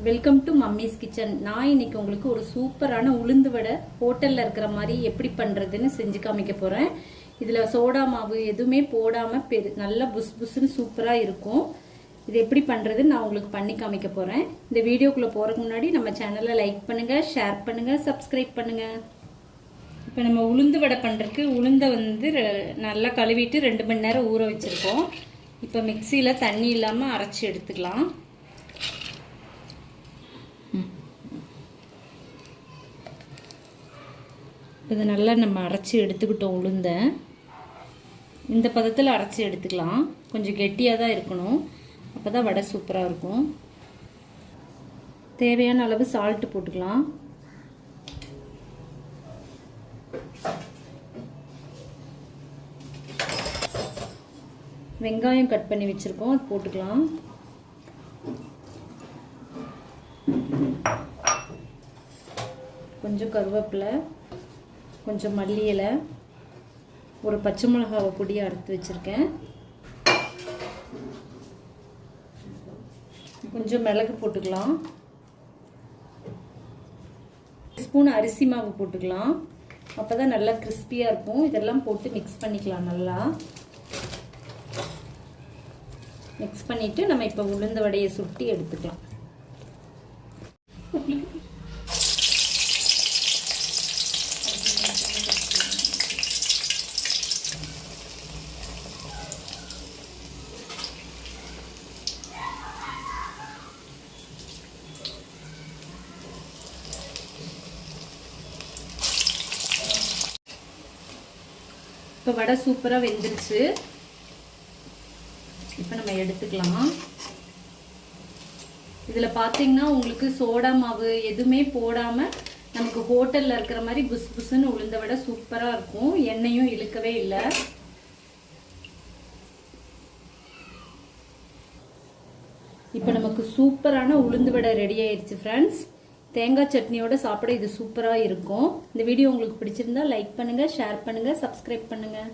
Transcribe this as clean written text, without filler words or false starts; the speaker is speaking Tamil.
Welcome to mummy's kitchen. நான் இன்னைக்கு உங்களுக்கு ஒரு சூப்பரான உளுந்து வடை ஹோட்டல்ல இருக்கிற மாதிரி எப்படி பண்றதுன்னு செஞ்சு காமிக்க போறேன். இதுல சோடா மாவு எதுவுமே போடாம நல்லா புஸ் புஸ்ன்னு சூப்பரா இருக்கும். இது எப்படி பண்றதுன்னு நான் உங்களுக்கு பண்ணி காமிக்க போறேன். இந்த வீடியோக்குள்ள போறதுக்கு முன்னாடி நம்ம சேனலை லைக் பண்ணுங்க, ஷேர் பண்ணுங்க, சப்ஸ்கிரைப் பண்ணுங்க. இப்போ நம்ம உளுந்து வடை பண்றதுக்கு உளுந்தை நல்லா கழுவிட்டு 2 மணி நேரம் ஊற வச்சிருக்கோம். இப்போ மிக்சியில் தண்ணி இல்லாமல் அரைச்சி எடுத்துக்கலாம். இதை நல்லா நம்ம அரைச்சி எடுத்துக்கிட்டோம். உளுந்த இந்த பதத்தில் அரைச்சி எடுத்துக்கலாம். கொஞ்சம் கெட்டியாக தான் இருக்கணும், அப்போ தான் வடை சூப்பராக இருக்கும். தேவையான அளவு சால்ட்டு போட்டுக்கலாம். வெங்காயம் கட் பண்ணி வச்சுருக்கோம், அது போட்டுக்கலாம். கொஞ்சம் கருவேப்பிலை, கொஞ்சம் மல்லி இலை, ஒரு பச்சை மிளகாவை பொடியை அறுத்து வச்சுருக்கேன். கொஞ்சம் மிளகு போட்டுக்கலாம். 1 ஸ்பூன் அரிசி மாவு போட்டுக்கலாம், அப்போ தான் நல்லா கிறிஸ்பியாக இருக்கும். இதெல்லாம் போட்டு மிக்ஸ் பண்ணிக்கலாம். நல்லா மிக்ஸ் பண்ணிவிட்டு நம்ம இப்போ உளுந்த வடையை சுட்டி எடுத்துக்கலாம். இப்போ வடை சூப்பராக வெந்துருச்சு. இப்போ நம்ம எடுத்துக்கலாம். இதில் பார்த்தீங்கன்னா உங்களுக்கு சோடா மாவு எதுவுமே போடாமல் நமக்கு ஹோட்டலில் இருக்கிற மாதிரி புஸ் புஸ்ன்னு உளுந்த வடை சூப்பராக இருக்கும். எண்ணெயும் இழுக்கவே இல்லை. இப்போ நமக்கு சூப்பரான உளுந்து வடை ரெடி ஆயிடுச்சு ஃப்ரெண்ட்ஸ். தேங்காய் சட்னியோட சாப்பிட இது சூப்பராக இருக்கும். இந்த வீடியோ உங்களுக்கு பிடிச்சிருந்தா லைக் பண்ணுங்கள், ஷேர் பண்ணுங்கள், சப்ஸ்கிரைப் பண்ணுங்கள்.